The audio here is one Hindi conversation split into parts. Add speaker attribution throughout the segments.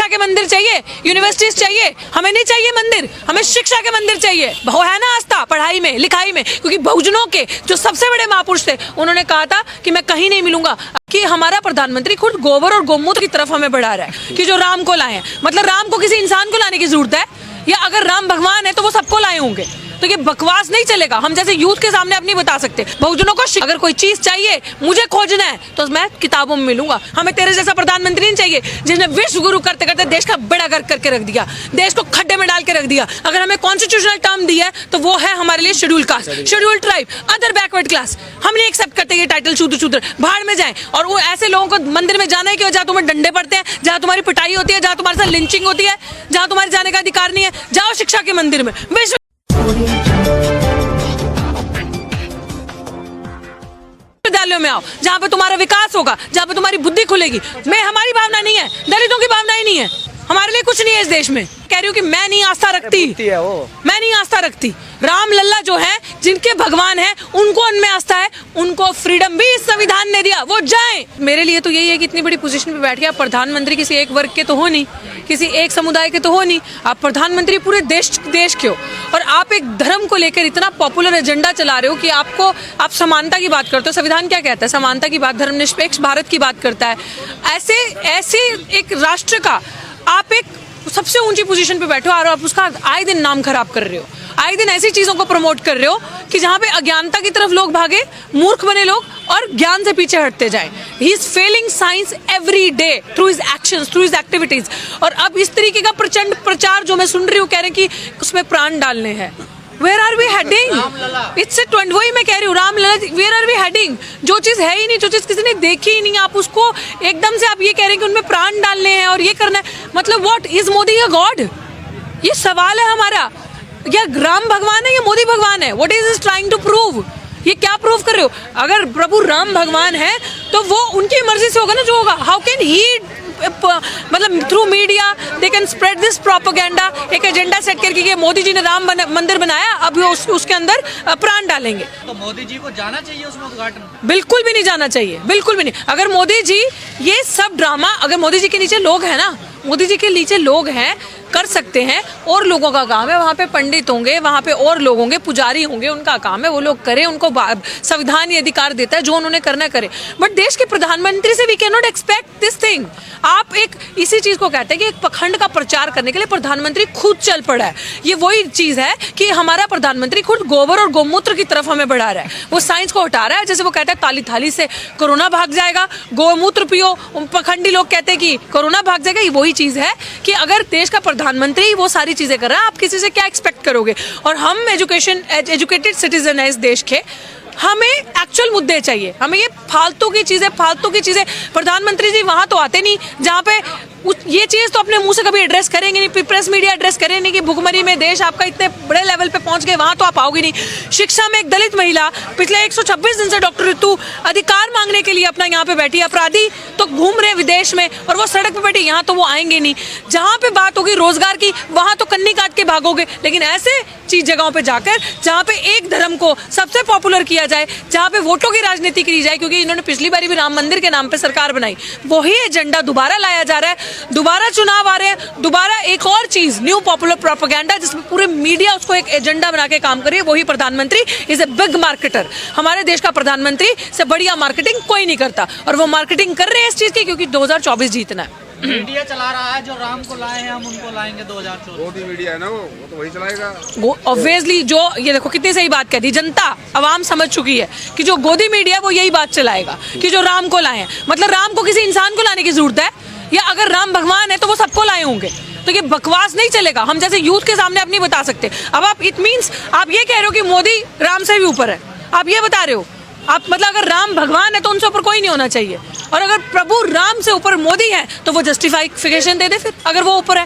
Speaker 1: शिक्षा के मंदिर चाहिए, यूनिवर्सिटीज चाहिए, हमें नहीं चाहिए मंदिर, हमें शिक्षा के मंदिर चाहिए। वो है ना आस्था पढ़ाई में लिखाई में, क्योंकि बहुजनों के जो सबसे बड़े महापुरुष थे उन्होंने कहा था कि मैं कहीं नहीं मिलूंगा। कि हमारा प्रधानमंत्री खुद गोबर और गोमूत्र की तरफ हमें बढ़ा रहा है कि जो राम को लाए हैं, मतलब राम को किसी इंसान को लाने की जरूरत है, या अगर राम भगवान है तो वो सबको लाए होंगे। तो ये बकवास नहीं चलेगा। हम जैसे यूथ के सामने अपनी बता सकते। बहुजनों को अगर कोई चीज चाहिए, मुझे खोजना है तो मैं किताबों में मिलूंगा। हमें तेरे जैसा प्रधानमंत्री नहीं चाहिए जिसने विश्व गुरु करते करते देश का बेड़ा गर्क करके रख दिया, देश को खड्डे में डाल के रख दिया। अगर हमें कॉन्स्टिट्यूशनल टर्म दिया है तो वो है हमारे लिए schedule caste, schedule tribe, other backward class. हम नहीं एक्सेप्ट करते ये टाइटल। शूद्र भाड़ में जाए। और वो ऐसे लोगों को मंदिर में जाना है कि जहाँ तुम्हें डंडे पड़ते हैं, जहाँ तुम्हारी पिटाई होती है, जहाँ तुम्हारे साथ लिंचिंग होती है, जहाँ तुम्हारे जाने का अधिकार नहीं है। जाओ शिक्षा के मंदिर में, विश्व विद्यालयों में आओ, जहाँ पे तुम्हारा विकास होगा, जहाँ पे तुम्हारी बुद्धि खुलेगी। मैं हमारी भावना नहीं है, दलितों की भावना ही नहीं है, हमारे लिए कुछ नहीं है इस देश में। कह रही हूँ कि मैं नहीं आस्था रखती, मैं नहीं आस्था रखती। राम लल्ला जो है, जिनके भगवान है, उनको उनमें आस्था है, उनको फ्रीडम भी इस संविधान ने दिया, वो जाए। मेरे लिए तो यही है कि इतनी बड़ी पोजीशन पे बैठ के आप प्रधानमंत्री किसी एक वर्ग के तो हो नहीं, किसी एक समुदाय के तो हो नहीं, आप प्रधानमंत्री पूरे देश के हो। और आप एक धर्म को लेकर इतना पॉपुलर एजेंडा चला रहे हो कि आप समानता की बात करते हो। संविधान क्या कहता है? समानता की बात, धर्मनिरपेक्ष भारत की बात करता है। ऐसे एक राष्ट्र का आप एक सबसे ऊंची पोजीशन पे बैठे हो और आप उसका आए दिन नाम खराब कर रहे हो। आए दिन ऐसी चीजों को प्रमोट कर रहे हो कि जहां पे अज्ञानता की तरफ लोग भागे, मूर्ख बने लोग और ज्ञान से पीछे हटते जाएं। He is failing science every day through his actions, through his activities. और अब इस तरीके का प्रचंड प्रचार जो मैं सुन रही हूँ, कह रहे हैं कि उसमें प्राण डालने हैं। Where are we heading? It's a trend। वही मैं कह रही हूँ, Ram Lalla, where are we heading? जो चीज है ही नहीं, जो चीज किसी ने देखी ही नहीं, आप उसको एकदम से आप ये कह रहे हैं कि उनमें प्राण डालने हैं और ये करना है। मतलब what is Modi a god? ये सवाल है हमारा। या राम भगवान है या मोदी भगवान है? What is he trying to prove? ये क्या प्रूव कर रहे हो? अगर प्रभु राम भगवान है तो वो उनकी मर्जी से होगा ना जो होगा। हाउ कैन ही मतलब through media they can spread this propaganda, एक एजेंडा सेट करके कि मोदी जी ने राम मंदिर बनाया, अब उसके अंदर प्राण डालेंगे।
Speaker 2: तो मोदी जी को जाना चाहिए उसमें उद्घाटन?
Speaker 1: बिल्कुल भी नहीं जाना चाहिए, बिल्कुल भी नहीं। अगर मोदी जी ये सब ड्रामा, अगर मोदी जी के नीचे लोग हैं ना, मोदी जी के नीचे लोग हैं, कर सकते हैं, और लोगों का काम है। वहाँ पे पंडित होंगे, वहाँ पे और लोग होंगे, पुजारी होंगे, उनका काम है वो लोग करें, उनको संविधान ये अधिकार देता है, जो उन्होंने करना करे। बट देश के प्रधानमंत्री से we can not expect this thing. आप एक इसी चीज को कहते हैं कि एक पखंड का प्रचार करने के लिए प्रधानमंत्री खुद चल पड़ा है। ये वही चीज है कि हमारा प्रधानमंत्री खुद गोबर और गोमूत्र की तरफ हमें बढ़ा रहा है। वो साइंस को हटा रहा है। जैसे वो कहता है ताली थाली से कोरोना भाग जाएगा, गोमूत्र पियो, पखंडी लोग कहते हैं कि कोरोना भाग जाएगा। ये वही चीज है कि अगर देश का प्रधानमंत्री वो सारी चीजें कर रहा है, आप किसी से क्या एक्सपेक्ट करोगे? और हम एजुकेटेड सिटीजन है इस देश के, हमें एक्चुअल मुद्दे चाहिए। हमें ये फालतू की चीजें प्रधानमंत्री जी वहां तो आते नहीं, जहाँ पे ये चीज तो अपने मुंह से कभी एड्रेस करेंगे नहीं, प्रेस मीडिया एड्रेस करेंगे नहीं कि भुखमरी में देश आपका इतने बड़े लेवल पे पहुंच गए, वहां तो आप आओगे नहीं। शिक्षा में एक दलित महिला पिछले 126 दिन से डॉक्टर ऋतु अधिकार मांगने के लिए अपना यहाँ पे बैठी, अपराधी तो घूम रहे विदेश में और वो सड़क पे बैठी, यहाँ तो वो आएंगे नहीं। जहाँ पे बात होगी रोजगार की, वहां तो कन्नी काट के भागोगे। लेकिन ऐसे चीज जगहों पे जाकर जहाँ पे एक धर्म को सबसे पॉपुलर किया जाए, जहाँ पे वोटों की राजनीति की जाए, क्योंकि इन्होंने पिछली बार भी राम मंदिर के नाम पे सरकार बनाई, वही एजेंडा दोबारा लाया जा रहा है। दोबारा चुनाव आ रहे हैं, दोबारा एक और चीज, न्यू पॉपुलर प्रोपेगेंडा, जिसमें पूरे मीडिया उसको एक एजेंडा बना के काम कर रही है। वही प्रधानमंत्री इज ए बिग मार्केटर। हमारे देश का प्रधानमंत्री से बढ़िया मार्केटिंग कोई नहीं करता, और वो मार्केटिंग कर रहे हैं इस चीज की क्योंकि 2024 जीतना है।
Speaker 2: मीडिया चला रहा है जो राम को लाए हैं हम उनको लाएंगे 2024।
Speaker 3: मोदी मीडिया है ना, वो तो वही चलाएगा।
Speaker 1: ऑब्वियसली जो ये देखो कितनी सही बात कह दी, जनता आवाम समझ चुकी है कि जो गोदी मीडिया वो यही बात चलाएगा कि जो राम को लाए हैं, मतलब राम को किसी इंसान को लाने की जरूरत है, या अगर राम भगवान है तो वो सबको लाए होंगे। तो ये बकवास नहीं चलेगा। हम जैसे यूथ के सामने अपनी बता सकते। अब आप इट मीन्स आप ये कह रहे हो कि मोदी राम से भी ऊपर है, आप ये बता रहे हो। आप मतलब अगर राम भगवान है तो उनसे ऊपर कोई नहीं होना चाहिए, और अगर प्रभु राम से ऊपर मोदी है तो वो जस्टिफिकेशन दे दे फिर, अगर वो ऊपर है।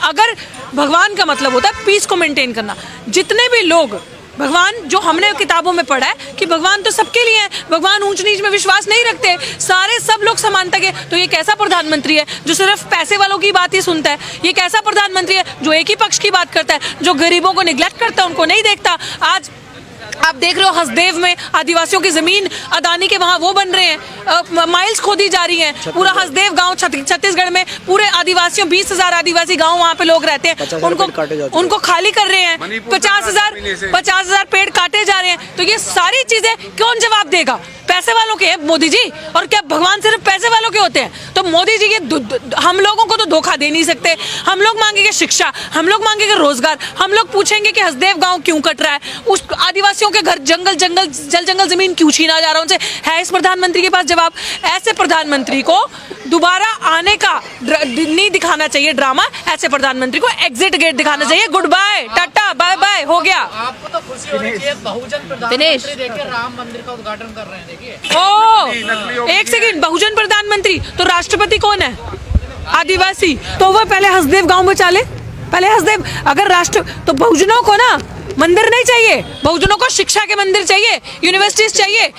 Speaker 1: अगर भगवान का मतलब होता है पीस को मेंटेन करना। जितने भी लोग भगवान, जो हमने किताबों में पढ़ा है कि भगवान तो सबके लिए है, भगवान ऊंच नीच में विश्वास नहीं रखते, सारे सब लोग समानता के। तो ये कैसा प्रधानमंत्री है जो सिर्फ पैसे वालों की बात ही सुनता है? ये कैसा प्रधानमंत्री है जो एक ही पक्ष की बात करता है, जो गरीबों को निग्लेक्ट करता है, उनको नहीं देखता? आज आप देख रहे हो हसदेव में आदिवासियों की जमीन अदानी के वहां वो बन रहे हैं, माइल्स खोदी जा रही हैं। पूरा हसदेव गांव छत्तीसगढ़ में पूरे आदिवासियों 20,000 आदिवासी गांव वहां पे लोग रहते हैं, उनको खाली कर रहे हैं। 50,000 पेड़ काटे जा रहे हैं। तो ये सारी चीजें कौन जवाब देगा? पैसे वालों के हैं मोदी जी, और क्या भगवान सिर्फ पैसे वालों के होते हैं? तो मोदी जी ये हम लोगों को तो धोखा दे नहीं सकते। हम लोग मांगेंगे शिक्षा, हम लोग मांगेंगे रोजगार, हम लोग पूछेंगे कि हसदेव गांव क्यों कट रहा है, उस आदिवासियों के घर जंगल जमीन क्यों छीना जा रहा है उनसे। है इस प्रधानमंत्री के पास जवाब? ऐसे प्रधानमंत्री को दोबारा आने का नहीं दिखाना चाहिए ड्रामा। ऐसे प्रधानमंत्री को एग्जिट गेट दिखाना चाहिए। Good bye, tata bye bye, हो गया।
Speaker 2: आपको तो खुशी होनी चाहिए, बहुजन प्रधानमंत्री देखिए राम मंदिर का उद्घाटन कर रहे हैं। देखिए
Speaker 1: ओ एक सेकंड, बहुजन प्रधानमंत्री तो राष्ट्रपति कौन है? आदिवासी। तो वो पहले हसदेव गांव बचा ले, पहले हसदेव। अगर राष्ट्र तो बहुजनों को ना मंदिर नहीं चाहिए, बहुजनों को शिक्षा के मंदिर चाहिए, यूनिवर्सिटीज चाहिए,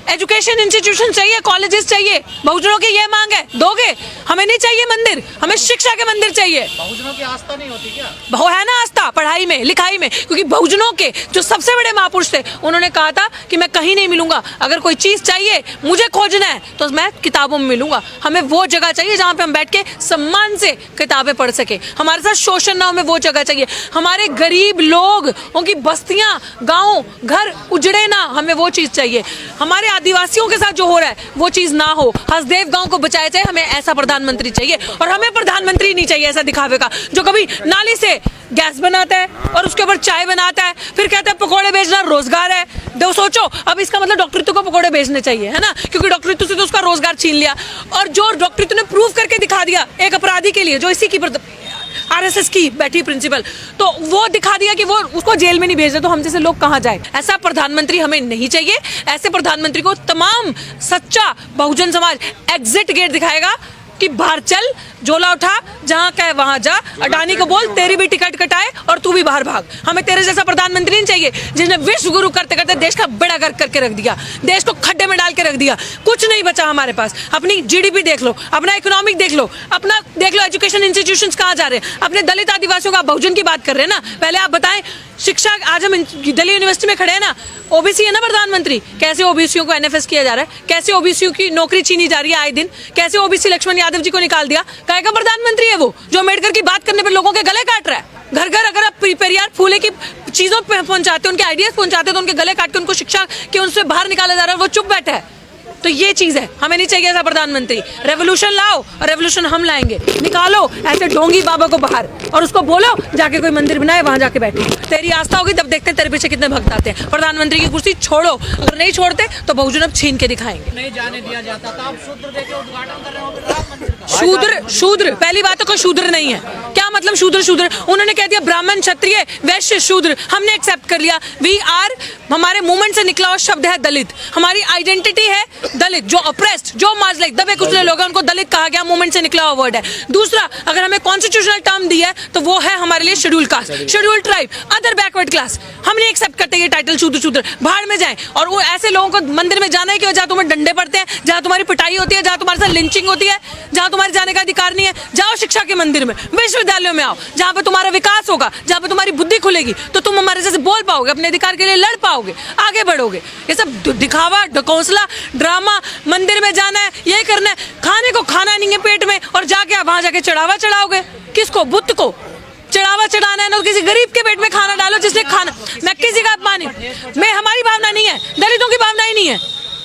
Speaker 1: एजुकेशन इंस्टीट्यूशन चाहिए, कॉलेजेस चाहिए। बहुजनों की ये मांग है, दोगे? हमें नहीं चाहिए मंदिर, हमें शिक्षा के मंदिर चाहिए।
Speaker 2: बहुजनों की आस्था नहीं होती क्या?
Speaker 1: बहु है ना आस्था पढ़ाई में लिखाई में, क्योंकि बहुजनों के जो सबसे बड़े महापुरुष थे उन्होंने कहा था कि मैं कहीं नहीं मिलूंगा, अगर कोई चीज चाहिए मुझे खोजना है तो मैं किताबों में मिलूंगा। हमें वो जगह चाहिए जहाँ पे हम बैठ के सम्मान से किताबें पढ़ सके, हमारे साथ शोषण ना हो, हमें वो जगह चाहिए। हमारे गरीब लोग उनकी बस्तियां गांव घर उजड़े ना, हमें वो चीज चाहिए। हमारे आदिवासियों के साथ जो हो रहा है वो चीज ना हो। हसदेव गांव को बचाया जाए, हमें ऐसा प्रधानमंत्री चाहिए। और हमें प्रधानमंत्री नहीं चाहिए ऐसा दिखावे का जो कभी नाली से गैस बनाता है और उसके ऊपर चाय बनाता है, फिर कहता है पकोड़े बेचना रोजगार है। दो सोचो, अब इसका मतलब डॉक्टरित्व को पकोड़े बेचने चाहिए, है ना, क्योंकि डॉक्टरित्व से तो उसका रोजगार छीन लिया। और जो डॉक्टरित्व ने प्रूव करके दिखा दिया एक अपराधी के लिए, जो इसी की आरएसएस की बैठी प्रिंसिपल, तो वो दिखा दिया कि वो उसको जेल में नहीं भेज रहे, तो हम जैसे लोग कहाँ जाए? ऐसा प्रधानमंत्री हमें नहीं चाहिए। ऐसे प्रधानमंत्री को तमाम सच्चा बहुजन समाज एग्जिट गेट दिखाएगा कि बाहर चल, झोला उठा, जहां कहे वहां जा, अडानी को बोल तेरी भी टिकट कटाए और तू भी बाहर भाग। हमें तेरे जैसा प्रधानमंत्री नहीं चाहिए जिसने विश्व गुरु करते करते देश का बेड़ा गर्क करके रख दिया, देश को खड्डे में डाल के रख दिया। कुछ नहीं बचा हमारे पास। अपनी जीडीपी देख लो, अपना इकोनॉमिक देख लो, अपना देख लो एजुकेशन इंस्टीट्यूशंस कहाँ जा रहे हैं। अपने दलित आदिवासियों का बहुजन की बात कर रहे हैं ना, पहले आप बताएं। शिक्षा, आज हम दिल्ली यूनिवर्सिटी में खड़े हैं ना, ओबीसी है ना प्रधानमंत्री, कैसे ओबीसीओ को एनएफएस किया जा रहा है, कैसे ओबीसीओ की नौकरी छीनी जा रही है आए दिन, कैसे ओबीसी लक्ष्मण यादव जी को निकाल दिया। काय का प्रधानमंत्री है वो जो अम्बेडकर की बात करने पर लोगों के गले काट रहा है। घर घर अगर आप पेरियार फूले की चीजों पहुंचाते, उनके आइडियाज पहुंचाते, तो उनके गले काट के उनको शिक्षा के उनसे बाहर निकाला जा रहा है, वो चुप बैठा है। तो ये चीज है, हमें नहीं चाहिए ऐसा प्रधानमंत्री। रेवोल्यूशन लाओ, और रेवोल्यूशन हम लाएंगे। निकालो ऐसे ढोंगी बाबा को बाहर और उसको बोलो जाके कोई मंदिर बनाए, वहां जाके बैठो। तेरी आस्था होगी तब देखते तेरे पीछे कितने भक्त आते हैं। प्रधानमंत्री की कुर्सी छोड़ो, अगर नहीं छोड़ते तो बहुजन अब छीन के दिखाएंगे।
Speaker 2: नहीं जाने दिया जाता था, अब शूद्र देके उद्घाटन कर रहे हो राम मंदिर का।
Speaker 1: शूद्र पहली बात तो कोई शूद्र नहीं है। क्या मतलब शूद्र? उन्होंने कह दिया ब्राह्मण क्षत्रिय वैश्य शूद्र, हमने एक्सेप्ट कर लिया। वी आर, हमारे मूवमेंट से निकला हुआ शब्द है दलित, हमारी आइडेंटिटी है दलित। जो अप्रेस्ड, जो मार्जिनलाइज्ड, दबे कुचले लोग हैं उनको दलित कहा गया, मूवमेंट से निकला हुआ वर्ड है। दूसरा, अगर हमें कॉन्स्टिट्यूशनल टर्म दी है तो वो है हमारे लिए schedule caste, schedule tribe, other backward class. हम नहीं एक्सेप्ट करते ये टाइटल शूद्र। भाड़ में जाए। और वो ऐसे लोगों को मंदिर में जाना है कि जहाँ तुम्हें डंडे पड़ते हैं, जहाँ तुम्हारी पिटाई होती है, जहाँ तुम्हारे साथ लिंचिंग होती है, जहाँ तुम्हारे जाने का अधिकार नहीं है। जाओ शिक्षा के मंदिर में, विश्वविद्यालयों में आओ, जहाँ पे तुम्हारा विकास होगा, जहाँ पे तुम्हारी बुद्धि खुलेगी, तो तुम हमारे जैसे बोल पाओगे, अपने अधिकार के लिए लड़ पाओगे, आगे बढ़ोगे। ये सब दिखावा, ढकोसला, ड्रामा, मंदिर में जाना है, ये करना है, खाने को खाना नहीं है पेट में, और जाके वहां जाके चढ़ावा चढ़ाओगे। किसको? बुद्ध को चढ़ावा चढ़ाना है ना, किसी गरीब के पेट में खाना डालो जिसने खाना। मैं किसी का माने, मैं, हमारी भावना नहीं है, दलितों की भावना ही नहीं है,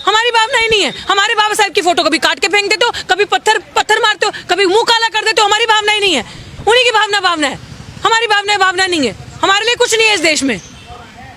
Speaker 1: हमारी भावना ही नहीं है। हमारे बाबा साहब की फोटो कभी काट के फेंक देते हो, कभी पत्थर मारते हो, कभी मुंह काला कर देते हो। हमारी भावना ही नहीं है, उन्हीं की भावना है। हमारी भावना नहीं है। हमारे लिए कुछ नहीं है इस देश में।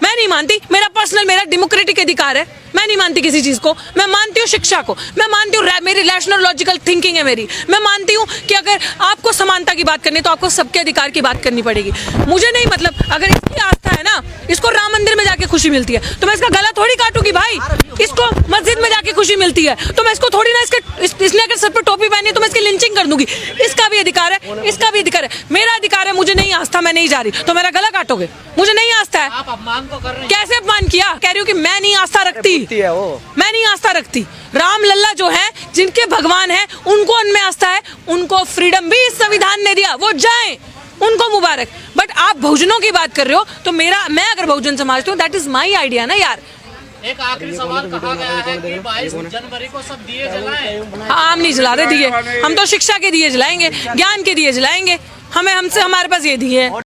Speaker 1: मैं नहीं मानती, मेरा पर्सनल, मेरा डेमोक्रेटिक अधिकार है, मैं नहीं मानती किसी चीज को। मैं मानती हूँ शिक्षा को, मैं मानती हूँ, मेरी रैशनल लॉजिकल थिंकिंग है मेरी। मैं मानती हूँ कि अगर आपको समानता की बात करनी है तो आपको सबके अधिकार की बात करनी पड़ेगी। मुझे नहीं मतलब, अगर इसकी आस्था है ना, इसको राम मंदिर में जाके खुशी मिलती है तो मैं इसका गला थोड़ी काटूंगी भाई। इसको मस्जिद में जाके खुशी मिलती है तो मैं इसको थोड़ी ना, इसने अगर सर पर टोपी पहनी है तो मैं इसकी लिंचिंग कर दूंगी। इसका भी अधिकार है, इसका भी अधिकार है, मेरा अधिकार है। मुझे नहीं आस्था, मैं नहीं जा रही, तो मेरा गला काटोगे? मुझे नहीं आस्था है।
Speaker 2: आप अपमान को कर रहे हैं।
Speaker 1: कैसे अपमान किया? कह रही हूँ कि मैं नहीं आस्था रखती, मैं नहीं आस्था रखती। राम लल्ला जो है, जिनके भगवान है, उनको उनमें आस्था है, उनको फ्रीडम भी इस संविधान ने दिया, वो जाएं, उनको मुबारक। बट आप बहुजनों की बात कर रहे हो तो मैं अगर बहुजन समझती हूँ, दैट इज माई आइडिया ना यार।
Speaker 2: एक आखिरी सवाल, कहा गया है कि 22 जनवरी को सब दिए जलाएं।
Speaker 1: हाँ, हम नहीं जला रहे दिए, हम तो शिक्षा के दिए जलाएंगे, ज्ञान के दिए जलाएंगे, हमारे पास ये दिए हैं।